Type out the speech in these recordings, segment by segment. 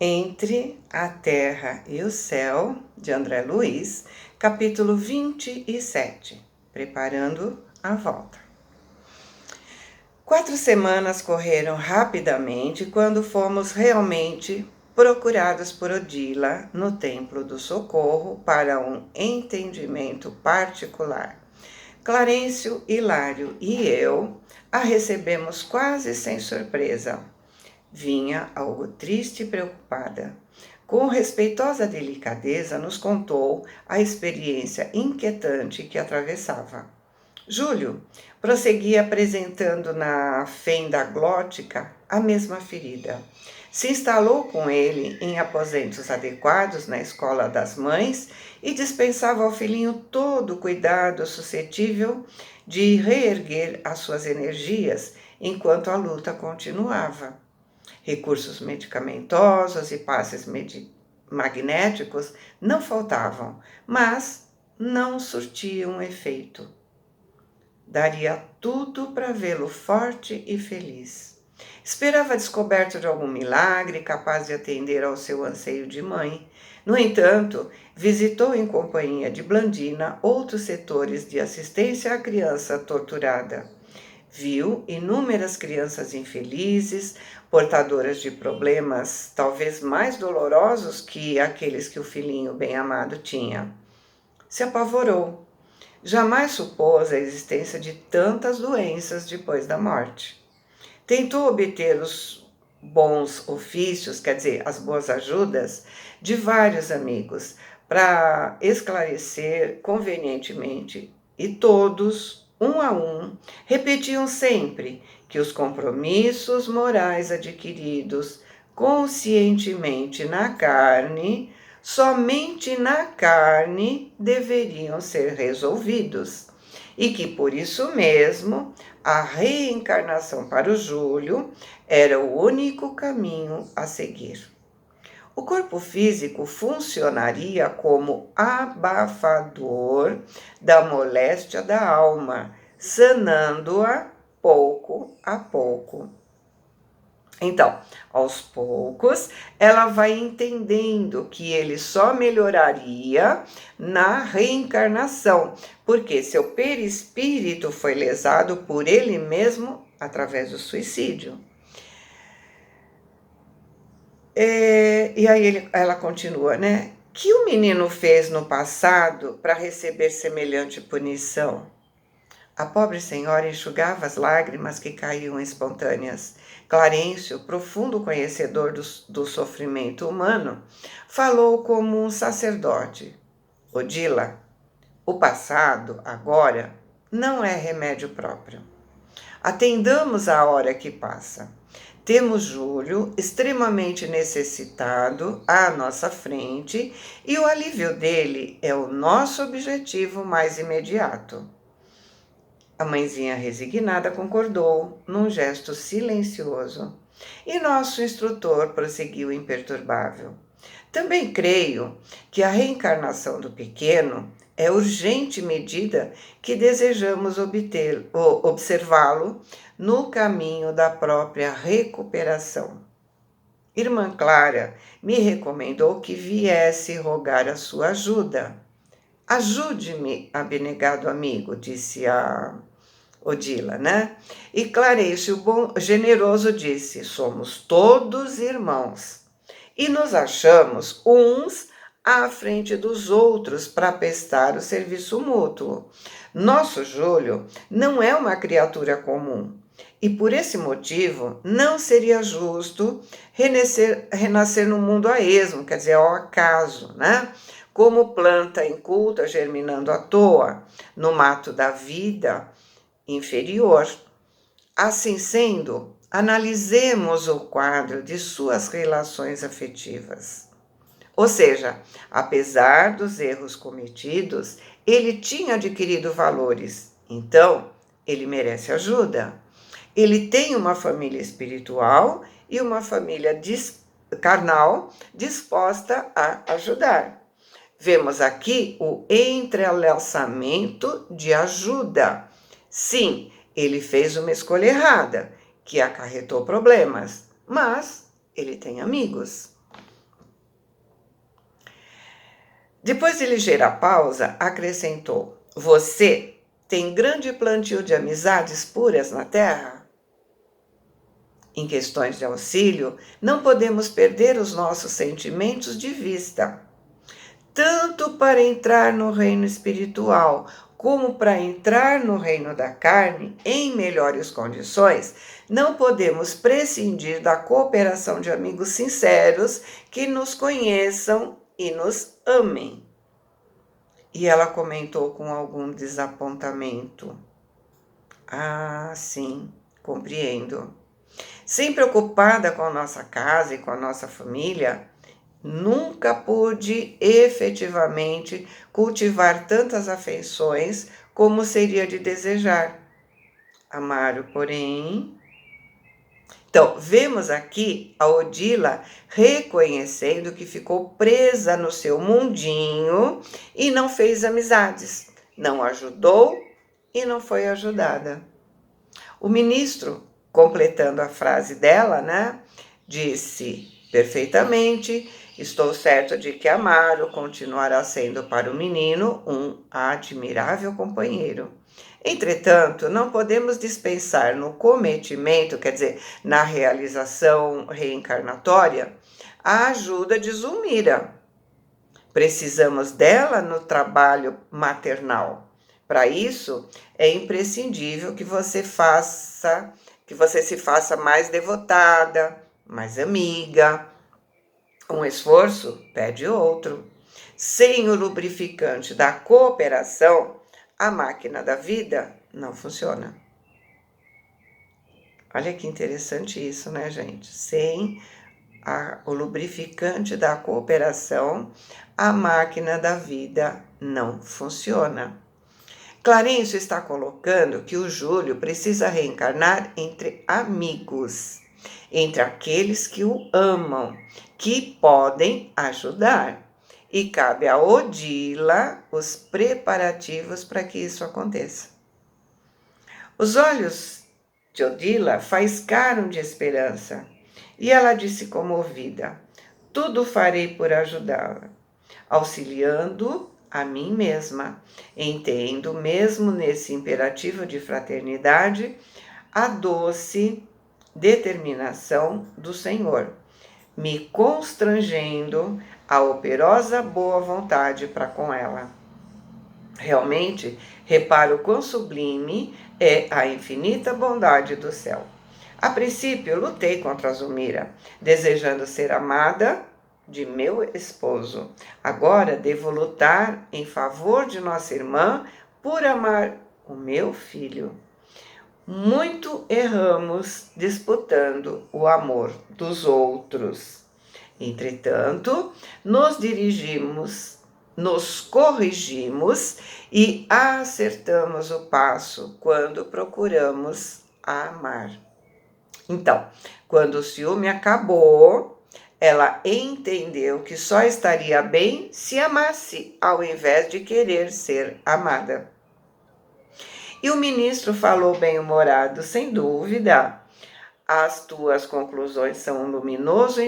Entre a Terra e o Céu, de André Luiz, capítulo 27, Preparando a Volta. 4 semanas correram rapidamente quando fomos realmente procurados por Odila no Templo do Socorro para um entendimento particular. Clarencio, Hilário e eu a recebemos quase sem surpresa. Vinha algo triste e preocupada. Com respeitosa delicadeza, nos contou a experiência inquietante que atravessava. Júlio prosseguia apresentando na fenda glótica a mesma ferida. Se instalou com ele em aposentos adequados na escola das mães e dispensava ao filhinho todo o cuidado suscetível de reerguer as suas energias enquanto a luta continuava. Recursos medicamentosos e passes magnéticos não faltavam, mas não surtiam efeito. Daria tudo para vê-lo forte e feliz. Esperava a descoberta de algum milagre capaz de atender ao seu anseio de mãe. No entanto, visitou em companhia de Blandina outros setores de assistência à criança torturada. Viu inúmeras crianças infelizes, portadoras de problemas talvez mais dolorosos que aqueles que o filhinho bem-amado tinha. Se apavorou. Jamais supôs a existência de tantas doenças depois da morte. Tentou obter os bons ofícios, quer dizer, as boas ajudas, de vários amigos, para esclarecer convenientemente, e todos, um a um, repetiam sempre que os compromissos morais adquiridos conscientemente na carne, somente na carne, deveriam ser resolvidos, e que por isso mesmo a reencarnação para o Júlio era o único caminho a seguir. O corpo físico funcionaria como abafador da moléstia da alma, sanando-a pouco a pouco. Então, aos poucos, ela vai entendendo que ele só melhoraria na reencarnação, porque seu perispírito foi lesado por ele mesmo através do suicídio. E aí ela continua, né? Que o menino fez no passado para receber semelhante punição? A pobre senhora enxugava as lágrimas que caíam espontâneas. Clarencio, profundo conhecedor do sofrimento humano, falou como um sacerdote. Odila, o passado, agora, não é remédio próprio. Atendamos à hora que passa. Temos Júlio extremamente necessitado à nossa frente e o alívio dele é o nosso objetivo mais imediato. A mãezinha resignada concordou, num gesto silencioso, e nosso instrutor prosseguiu imperturbável. Também creio que a reencarnação do pequeno é urgente medida que desejamos observá-lo no caminho da própria recuperação. Irmã Clara me recomendou que viesse rogar a sua ajuda. Ajude-me, abnegado amigo, disse a Odila, né? E Clarencio, bom, generoso, disse: somos todos irmãos e nos achamos uns à frente dos outros para prestar o serviço mútuo. Nosso Júlio não é uma criatura comum e por esse motivo não seria justo renascer no mundo a esmo, quer dizer, ao acaso, né? Como planta inculta germinando à toa no mato da vida inferior. Assim sendo, analisemos o quadro de suas relações afetivas. Ou seja, apesar dos erros cometidos, ele tinha adquirido valores, então ele merece ajuda. Ele tem uma família espiritual e uma família carnal disposta a ajudar. Vemos aqui o entrelaçamento de ajuda. Sim, ele fez uma escolha errada, que acarretou problemas, mas ele tem amigos. Depois de ligeira pausa, acrescentou: Você tem grande plantio de amizades puras na terra? Em questões de auxílio, não podemos perder os nossos sentimentos de vista. Tanto para entrar no reino espiritual como para entrar no reino da carne em melhores condições, não podemos prescindir da cooperação de amigos sinceros que nos conheçam e nos amem. E ela comentou com algum desapontamento: Ah, sim, compreendo. Sempre ocupada com a nossa casa e com a nossa família, nunca pude efetivamente cultivar tantas afeições como seria de desejar. Amaro, porém. Então, vemos aqui a Odila reconhecendo que ficou presa no seu mundinho e não fez amizades, não ajudou e não foi ajudada. O ministro, completando a frase dela, né, disse: perfeitamente, estou certo de que Amaro continuará sendo para o menino um admirável companheiro. Entretanto, não podemos dispensar no cometimento, quer dizer, na realização reencarnatória, a ajuda de Zulmira. Precisamos dela no trabalho maternal. Para isso, é imprescindível que você se faça mais devotada, mais amiga. Um esforço pede outro. Sem o lubrificante da cooperação, a máquina da vida não funciona. Olha que interessante isso, né, gente? Sem o lubrificante da cooperação, a máquina da vida não funciona. Clarencio está colocando que o Júlio precisa reencarnar entre amigos, entre aqueles que o amam, que podem ajudar. E cabe a Odila os preparativos para que isso aconteça. Os olhos de Odila faiscaram de esperança e ela disse comovida: Tudo farei por ajudá-la, auxiliando a mim mesma. Entendo, mesmo nesse imperativo de fraternidade, a doce determinação do Senhor, me constrangendo a operosa boa vontade para com ela. Realmente, reparo quão sublime é a infinita bondade do céu. A princípio, lutei contra a Zulmira, desejando ser amada de meu esposo. Agora devo lutar em favor de nossa irmã por amar o meu filho. Muito erramos disputando o amor dos outros. Entretanto, nos corrigimos e acertamos o passo quando procuramos amar. Então, quando o ciúme acabou, ela entendeu que só estaria bem se amasse, ao invés de querer ser amada. E o ministro falou bem-humorado: sem dúvida, as tuas conclusões são um luminoso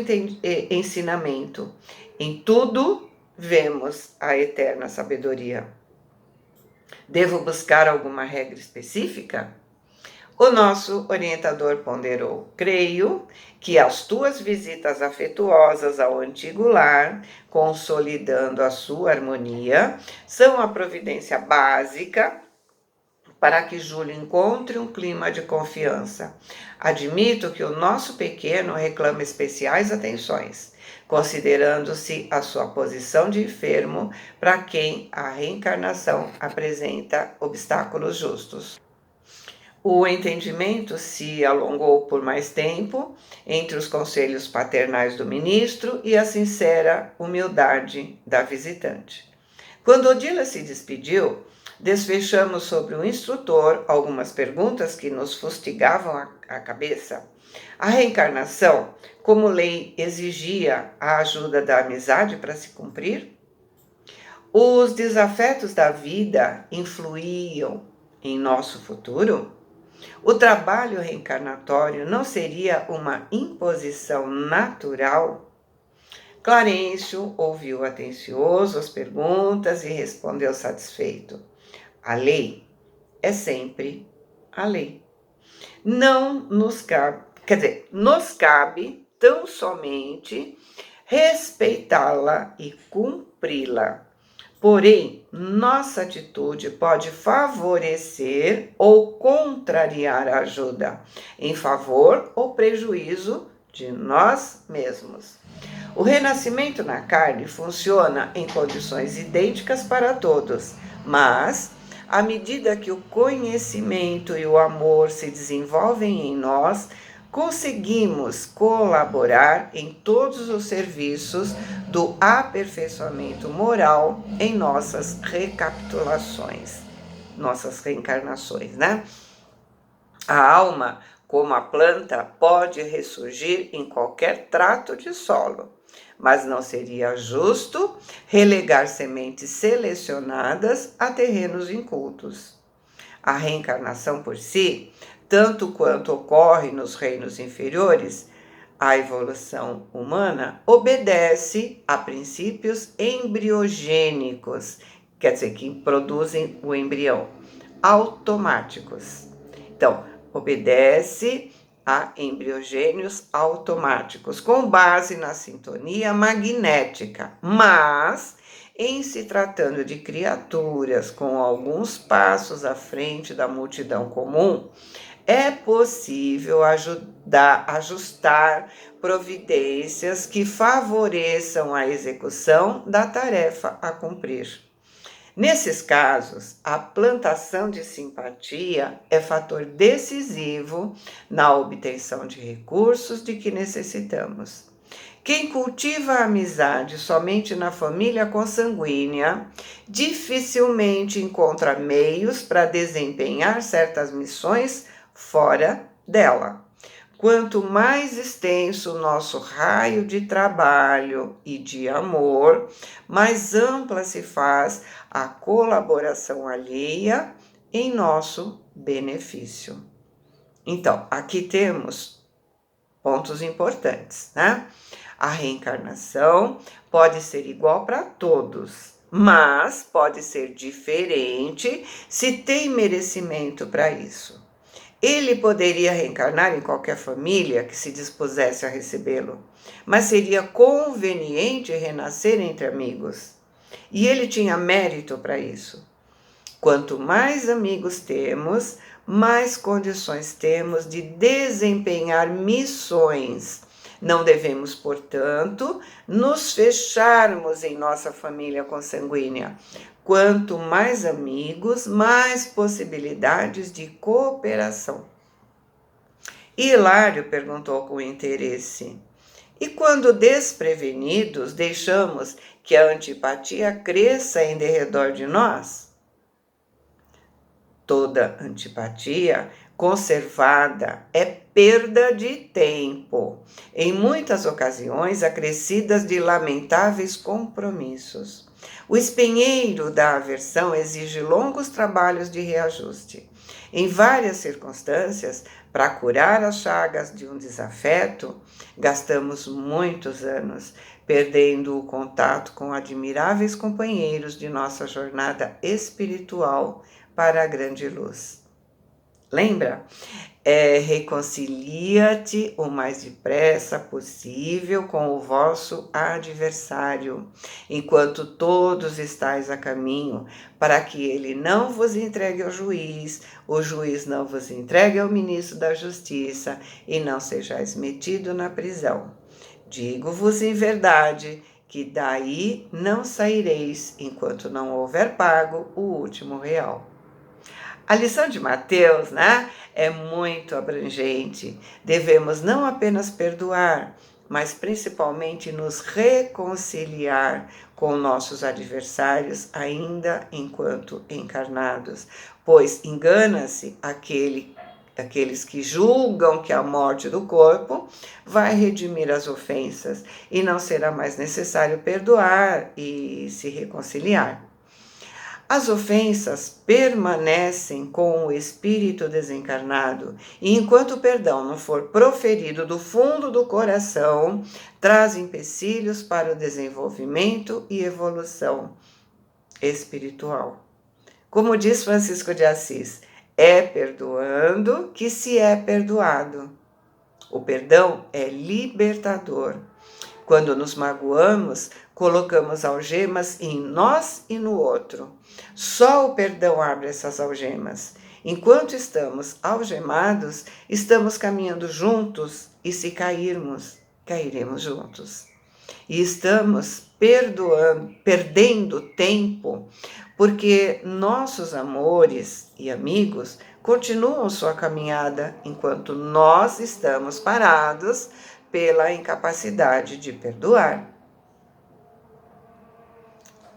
ensinamento. Em tudo vemos a eterna sabedoria. Devo buscar alguma regra específica? O nosso orientador ponderou: creio que as tuas visitas afetuosas ao antigo lar, consolidando a sua harmonia, são a providência básica para que Júlio encontre um clima de confiança. Admito que o nosso pequeno reclama especiais atenções, considerando-se a sua posição de enfermo para quem a reencarnação apresenta obstáculos justos. O entendimento se alongou por mais tempo entre os conselhos paternais do ministro e a sincera humildade da visitante. Quando Odila se despediu, desfechamos sobre o instrutor algumas perguntas que nos fustigavam a cabeça. A reencarnação, como lei, exigia a ajuda da amizade para se cumprir? Os desafetos da vida influíam em nosso futuro? O trabalho reencarnatório não seria uma imposição natural? Clarencio ouviu atencioso as perguntas e respondeu satisfeito: a lei é sempre a lei. Não nos cabe, quer dizer, nos cabe tão somente respeitá-la e cumpri-la. Porém, nossa atitude pode favorecer ou contrariar a ajuda, em favor ou prejuízo de nós mesmos. O renascimento na carne funciona em condições idênticas para todos, mas, à medida que o conhecimento e o amor se desenvolvem em nós, conseguimos colaborar em todos os serviços do aperfeiçoamento moral em nossas recapitulações, nossas reencarnações, né? A alma, como a planta, pode ressurgir em qualquer trato de solo, mas não seria justo relegar sementes selecionadas a terrenos incultos. A reencarnação por si, tanto quanto ocorre nos reinos inferiores, a evolução humana obedece a princípios embriogênicos, quer dizer, que produzem o embrião, automáticos. Então, obedece a embriogênios automáticos, com base na sintonia magnética, mas em se tratando de criaturas com alguns passos à frente da multidão comum, é possível ajustar providências que favoreçam a execução da tarefa a cumprir. Nesses casos, a plantação de simpatia é fator decisivo na obtenção de recursos de que necessitamos. Quem cultiva a amizade somente na família consanguínea dificilmente encontra meios para desempenhar certas missões fora dela. Quanto mais extenso o nosso raio de trabalho e de amor, mais ampla se faz a colaboração alheia em nosso benefício. Então, aqui temos pontos importantes, né? A reencarnação pode ser igual para todos, mas pode ser diferente se tem merecimento para isso. Ele poderia reencarnar em qualquer família que se dispusesse a recebê-lo, mas seria conveniente renascer entre amigos. E ele tinha mérito para isso. Quanto mais amigos temos, mais condições temos de desempenhar missões. Não devemos, portanto, nos fecharmos em nossa família consanguínea. Quanto mais amigos, mais possibilidades de cooperação. Hilário perguntou com interesse: e quando desprevenidos, deixamos que a antipatia cresça em derredor de nós? Toda antipatia conservada é perda de tempo, em muitas ocasiões acrescidas de lamentáveis compromissos. O espinheiro da aversão exige longos trabalhos de reajuste. Em várias circunstâncias, para curar as chagas de um desafeto, gastamos muitos anos, perdendo o contato com admiráveis companheiros de nossa jornada espiritual para a grande luz. Lembra? Reconcilia-te o mais depressa possível com o vosso adversário, enquanto todos estáis a caminho, para que ele não vos entregue ao juiz, o juiz não vos entregue ao ministro da justiça, e não sejais metido na prisão. Digo-vos em verdade que daí não saireis, enquanto não houver pago o último real. A lição de Mateus, né, é muito abrangente. Devemos não apenas perdoar, mas principalmente nos reconciliar com nossos adversários ainda enquanto encarnados, pois engana-se aqueles que julgam que a morte do corpo vai redimir as ofensas e não será mais necessário perdoar e se reconciliar. As ofensas permanecem com o espírito desencarnado e enquanto o perdão não for proferido do fundo do coração, traz empecilhos para o desenvolvimento e evolução espiritual. Como diz Francisco de Assis, é perdoando que se é perdoado. O perdão é libertador. Quando nos magoamos, colocamos algemas em nós e no outro. Só o perdão abre essas algemas. Enquanto estamos algemados, estamos caminhando juntos e se cairmos, cairemos juntos. E estamos perdendo tempo, porque nossos amores e amigos continuam sua caminhada enquanto nós estamos parados pela incapacidade de perdoar.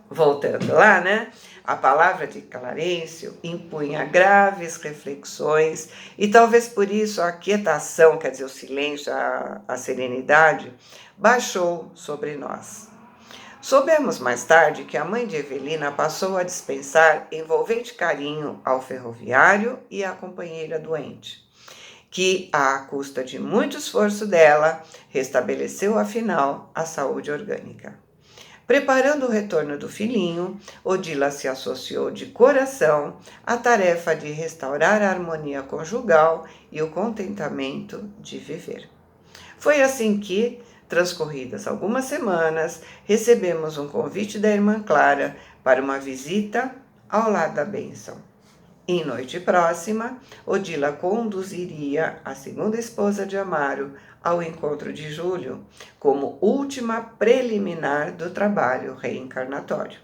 Voltando lá, né? A palavra de Clarencio impunha graves reflexões e talvez por isso a quietação, quer dizer, o silêncio, a serenidade, baixou sobre nós. Soubemos mais tarde que a mãe de Evelina passou a dispensar envolvente carinho ao ferroviário e à companheira doente, que, à custa de muito esforço dela, restabeleceu afinal a saúde orgânica. Preparando o retorno do filhinho, Odila se associou de coração à tarefa de restaurar a harmonia conjugal e o contentamento de viver. Foi assim que, transcorridas algumas semanas, recebemos um convite da irmã Clara para uma visita ao lar da bênção. Em noite próxima, Odila conduziria a segunda esposa de Amaro ao encontro de Júlio, como última preliminar do trabalho reencarnatório.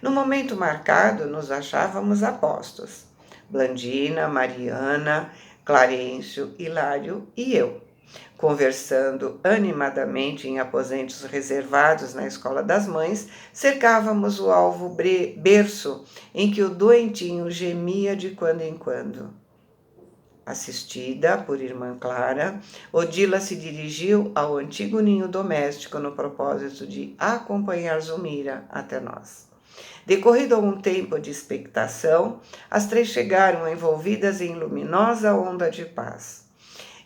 No momento marcado, nos achávamos apostos: Blandina, Mariana, Clarencio, Hilário e eu, conversando animadamente em aposentos reservados na Escola das Mães, cercávamos o alvo berço em que o doentinho gemia de quando em quando. Assistida por irmã Clara, Odila se dirigiu ao antigo ninho doméstico no propósito de acompanhar Zulmira até nós. Decorrido algum tempo de expectação, as três chegaram envolvidas em luminosa onda de paz.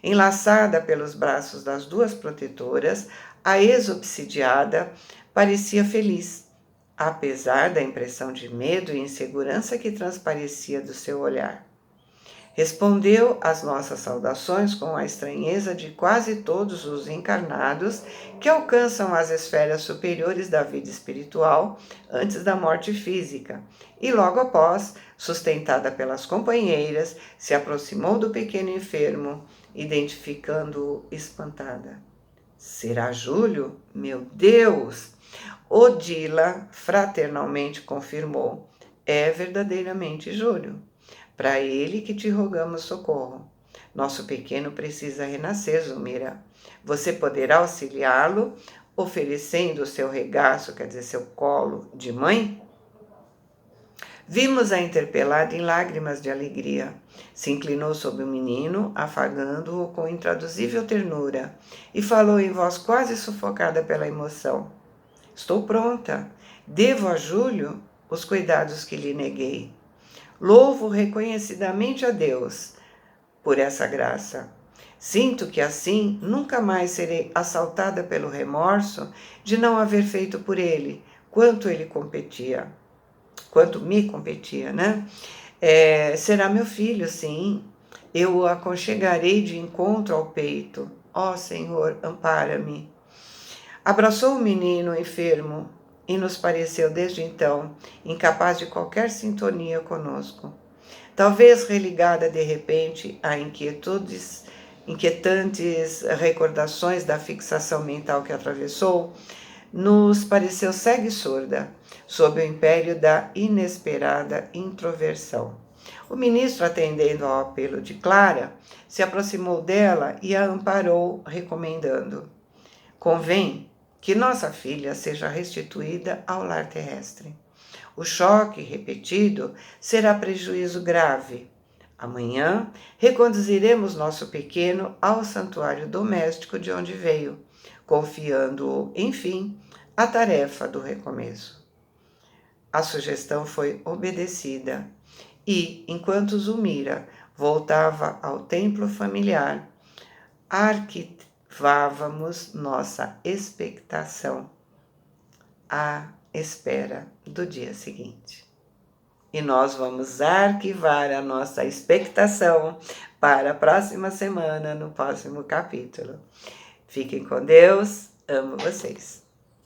Enlaçada pelos braços das duas protetoras, a ex-obsidiada parecia feliz, apesar da impressão de medo e insegurança que transparecia do seu olhar. Respondeu às nossas saudações com a estranheza de quase todos os encarnados que alcançam as esferas superiores da vida espiritual antes da morte física, e logo após, sustentada pelas companheiras, se aproximou do pequeno enfermo, identificando-o espantada. Será Júlio? Meu Deus! Odila fraternalmente confirmou. É verdadeiramente Júlio. Para ele que te rogamos socorro. Nosso pequeno precisa renascer, Zulmira. Você poderá auxiliá-lo, oferecendo o seu regaço, quer dizer, seu colo de mãe? Vimos a interpelada em lágrimas de alegria. Se inclinou sobre o menino, afagando-o com intraduzível ternura, e falou em voz quase sufocada pela emoção. Estou pronta. Devo a Júlio os cuidados que lhe neguei. Louvo reconhecidamente a Deus por essa graça. Sinto que assim nunca mais serei assaltada pelo remorso de não haver feito por ele quanto me competia, né? Será meu filho, sim. Eu o aconchegarei de encontro ao peito. Ó Senhor, ampara-me. Abraçou o menino enfermo e nos pareceu desde então incapaz de qualquer sintonia conosco. Talvez religada de repente a inquietantes recordações da fixação mental que atravessou, nos pareceu cega e surda, sob o império da inesperada introversão. O ministro, atendendo ao apelo de Clara, se aproximou dela e a amparou, recomendando: convém que nossa filha seja restituída ao lar terrestre. O choque repetido será prejuízo grave. Amanhã reconduziremos nosso pequeno ao santuário doméstico de onde veio, confiando-o, enfim, à tarefa do recomeço. A sugestão foi obedecida e, enquanto Zulmira voltava ao templo familiar, arquivávamos nossa expectação à espera do dia seguinte. E nós vamos arquivar a nossa expectação para a próxima semana, no próximo capítulo. Fiquem com Deus, amo vocês.